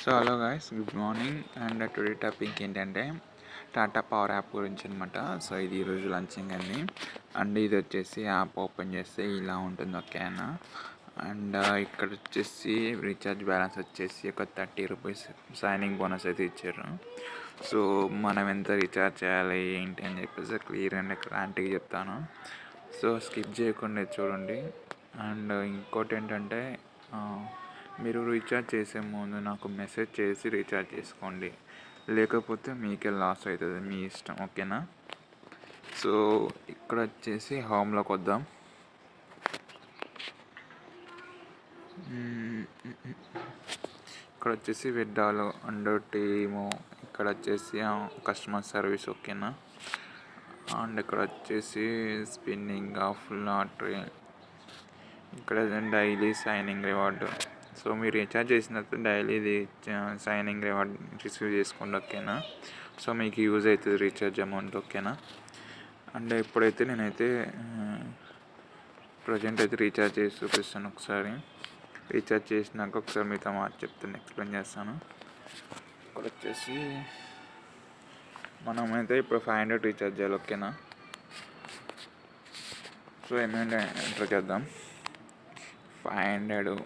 So hello guys, good morning. And today topic ఏంటంటే Tata power app గురించి అనమాట. So ఇది ఈరోజు లంచింగ్ అండి. అండ్ ఇది వచ్చేసి యాప్ ఓపెన్ చేస్తే ఇలా ఉంటుంది, ఓకేనా. అండ్ ఇక్కడ వచ్చేసి రీఛార్జ్ బ్యాలెన్స్ వచ్చేసి ఒక 30 రూపీస్ సైనింగ్ బోనస్ అయితే ఇచ్చారు. సో మనం ఎంత రీఛార్జ్ చేయాలి ఏంటి అని చెప్పేసి క్లియర్ అండ్ క్లారిటీగా చెప్తాను. సో స్కిప్ చేయకుండా చూడండి. అండ్ ఇంకోటి ఏంటంటే మీరు రీఛార్జ్ చేసే ముందు నాకు మెసేజ్ చేసి రీఛార్జ్ చేసుకోండి, లేకపోతే మీకే లాస్ అవుతుంది, మీ ఇష్టం, ఓకేనా. సో ఇక్కడ వచ్చేసి హోమ్లోకి వద్దాం. ఇక్కడ వచ్చేసి వెడ్డాలో అండర్ టీము, ఇక్కడ వచ్చేసి కస్టమర్ సర్వీస్, ఓకేనా. అండ్ ఇక్కడ వచ్చేసి స్పిన్నింగ్ ఆఫ్ లాటరీ, ఇక్కడ డైలీ సైనింగ్ రివార్డు. సో మీరు రీఛార్జ్ చేసిన తర్వాత డైలీ ఇది సైనింగ్ రివార్డ్ రిసీవ్ చేసుకోండి, ఓకేనా. సో మీకు యూజ్ అవుతుంది రీఛార్జ్ అమౌంట్, ఓకేనా. అండ్ ఇప్పుడైతే నేనైతే ప్రజెంట్ అయితే రీఛార్జ్ చేసి చూపిస్తాను. ఒకసారి రీఛార్జ్ చేసినాక ఒకసారి మీతో చెప్తాను, ఎక్స్ప్లెయిన్ చేస్తాను. ఇక్కడ వచ్చేసి మనమైతే ఇప్పుడు 500 రీఛార్జ్ చేయాలి, ఓకేనా. సో ఏమైనా ఎంటర్ చేద్దాం. 500.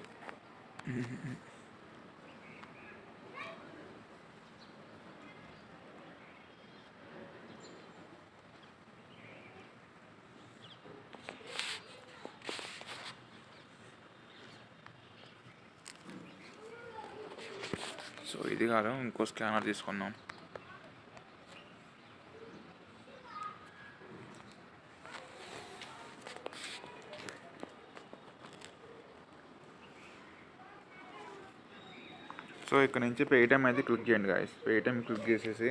సో ఇది కాదు, ఇంకో స్కానర్ తీసుకున్నాం. సో ఇక్కడ నుంచి పేటిఎం అయితే క్లిక్ చేయండి గాయస్. పేటిఎం క్లిక్ చేసేసి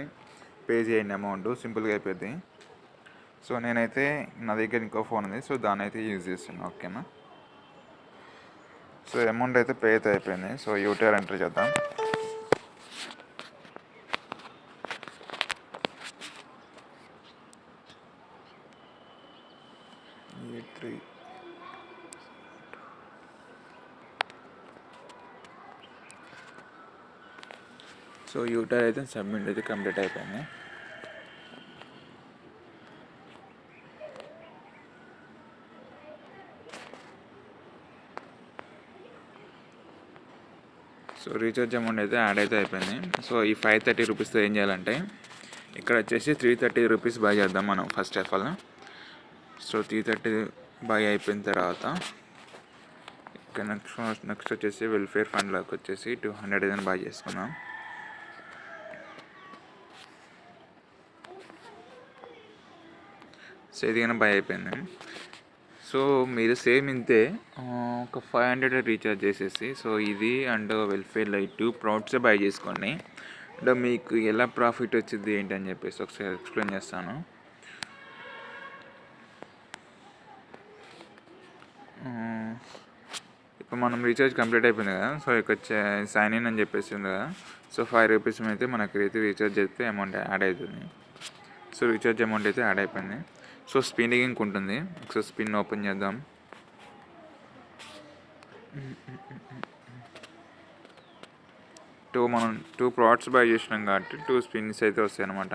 పే చేయండి, అమౌంట్ సింపుల్గా అయిపోద్ది. సో నేనైతే నా దగ్గర ఇంకో ఫోన్ ఉంది, సో దాన్ని అయితే యూజ్ చేస్తాను, ఓకేనా. సో అమౌంట్ అయితే పే అయితే అయిపోయింది. సో యూటీఆర్ ఎంటర్ చేద్దాం. సో యూటీఆర్ అయితే సబ్మిట్ అయితే కంప్లీట్ అయిపోయింది. సో రీఛార్జ్ అమౌంట్ అయితే యాడ్ అయితే అయిపోయింది. సో ఈ 530 రూపీస్తో ఏం చేయాలంటే ఇక్కడ వచ్చేసి 330 రూపీస్ బై చేద్దాం మనం first of all. So 330 by అయిపోయిన తర్వాత ఇక్కడ నెక్స్ట్ వచ్చేసి వెల్ఫేర్ ఫండ్లోకి వచ్చేసి 200 ఏదైనా బై చేసుకుందాం. సో ఇది కానీ బై అయిపోయింది. సో మీరు సేమ్ ఇంతే ఒక 500 రీఛార్జ్ చేసేసి, సో ఇది అండ్ వెల్ఫేర్ లైట్ ప్రౌడ్సే బై చేసుకోండి. అంటే మీకు ఎలా ప్రాఫిట్ వచ్చింది ఏంటి అని చెప్పేసి ఒకసారి ఎక్స్ప్లెయిన్ చేస్తాను. ఇప్పుడు మనం రీఛార్జ్ కంప్లీట్ అయిపోయింది కదా. సో ఇక్కడ సైన్ ఇన్ అని చెప్పేసి ఉంది కదా. సో 5 రూపీస్ అయితే మనకైతే రీఛార్జ్ చేస్తే అమౌంట్ యాడ్ అవుతుంది. సో రీఛార్జ్ అమౌంట్ అయితే యాడ్ అయిపోయింది. సో స్పిన్నింగ్ ఉంటుంది, ఒకసారి స్పిన్ ఓపెన్ చేద్దాం. మనం 2 ప్రోడక్ట్స్ బై చేసినాం కాబట్టి 2 స్పిన్స్ అయితే వస్తాయి అన్నమాట.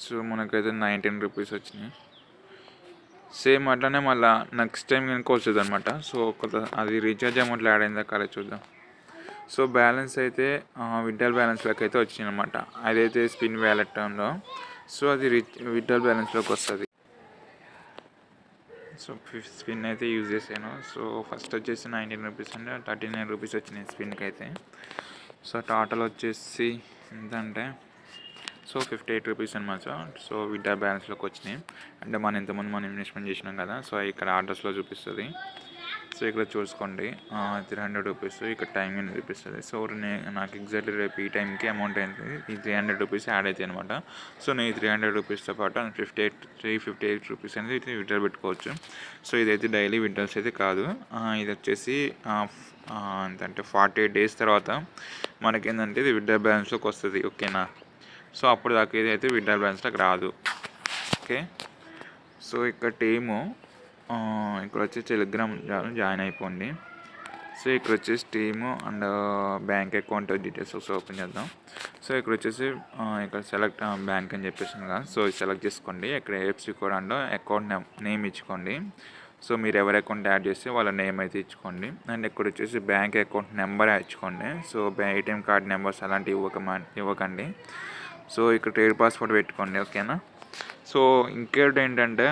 సో మనకైతే 19 రూపీస్ వచ్చినాయి. సేమ్ అట్లనే మళ్ళీ నెక్స్ట్ టైం కనుక వస్తుంది అనమాట. సో అది రీఛార్జ్ అమౌంట్లో యాడ్ అయిందా కాలేదు చూద్దాం. సో బ్యాలెన్స్ అయితే విత్డ్రాల్ బ్యాలెన్స్లోకి అయితే వచ్చింది అనమాట. అదైతే స్పిన్ వ్యాలెట్ ఉందో సో అది విత్డ్రాల్ బ్యాలెన్స్లోకి వస్తుంది. సో స్పిన్ అయితే యూజ్ చేశాను. సో ఫస్ట్ వచ్చేసి 19 రూపీస్ అంటే 39 రూపీస్ వచ్చినాయి స్పిన్కి అయితే. సో టోటల్ వచ్చేసి ఎంతంటే సో 58 రూపీస్ అనమాట. సో విత్డ్రాల్ బ్యాలెన్స్లోకి వచ్చినాయి. అంటే మనం ఇంతకుముందు మనం ఇన్వెస్ట్మెంట్ చేసినాం కదా. సో ఇక్కడ ఆర్డర్స్లో చూపిస్తుంది. సో ఇక్కడ చూసుకోండి 300 రూపీస్, ఇక్కడ టైమింగ్ చూపిస్తుంది. సో నాకు ఎగ్జాక్ట్లీ రేపు ఈ టైంకి అమౌంట్ అయింది ఈ 300 రూపీస్ యాడ్ అవుతాయి అనమాట. సో నేను 300 రూపీస్తో పాటు 358 రూపీస్ అనేది అయితే విత్డ్రా పెట్టుకోవచ్చు. సో ఇదైతే డైలీ విత్డ్రాల్స్ అయితే కాదు. ఇది వచ్చేసి ఎంతంటే 48 డేస్ తర్వాత మనకేంటంటే ఇది విత్డ్రా బ్యాలెన్స్లోకి వస్తుంది, ఓకేనా. సో అప్పుడు దాకా ఇదైతే విత్డ్రా బ్యాలెన్స్లోకి రాదు, ఓకే. సో ఇక్కడ టీము ఇక్కడ వచ్చేసి టెలిగ్రామ్ జాయిన్ అయిపోండి. సో ఇక్కడ వచ్చేసి team and bank account details ఒకసారి ఓపెన్ చేద్దాం. సో ఇక్కడ వచ్చేసి ఇక్కడ సెలెక్ట్ బ్యాంక్ అని చెప్పేసి కదా, సో సెలెక్ట్ చేసుకోండి. ఇక్కడ IFSC code and account name ఇచ్చుకోండి. సో మీరు ఎవరి అకౌంట్ యాడ్ చేస్తే వాళ్ళ నేమ్ అయితే ఇచ్చుకోండి. అండ్ ఇక్కడ వచ్చేసి బ్యాంక్ అకౌంట్ నెంబర్ ఇచ్చుకోండి. సో ఏటీఎం కార్డ్ నెంబర్స్ అలాంటివి ఇవ్వకండి. సో ఇక్కడ ట్రేడ్ పాస్వర్డ్ పెట్టుకోండి, ఓకేనా. సో ఇంకోటి ఏంటంటే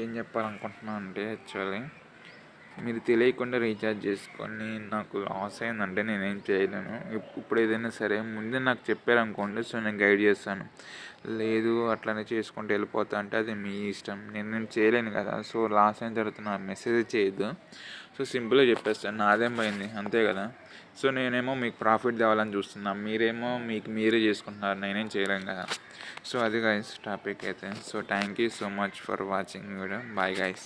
ఏం చెప్పాలనుకుంటున్నాను అంటే యాక్చువల్లీ మీరు తెలియకుండా రీఛార్జ్ చేసుకొని నాకు లాస్ అయిందంటే నేనేం చేయలేను. ఇప్పుడు ఏదైనా సరే ముందే నాకు చెప్పారనుకోండి, సో నేను గైడ్ చేస్తాను. లేదు అట్లనే చేసుకుంటూ వెళ్ళిపోతా అంటే అది మీ ఇష్టం, నేను చేయలేను కదా. సో లాస్ అయిన తర్వాత నాకు మెసేజ్ చేయొద్దు. సో సింపుల్గా చెప్పేస్తాను, నాదేం పోయింది అంతే కదా. సో నేనేమో మీకు ప్రాఫిట్ తేవాలని చూస్తున్నాను, మీరేమో మీకు మీరే చేసుకుంటున్నారు, నేనేం చేయలేను కదా. సో అది గైస్ టాపిక్ అయితే. So thank you so much for watching video. Bye guys.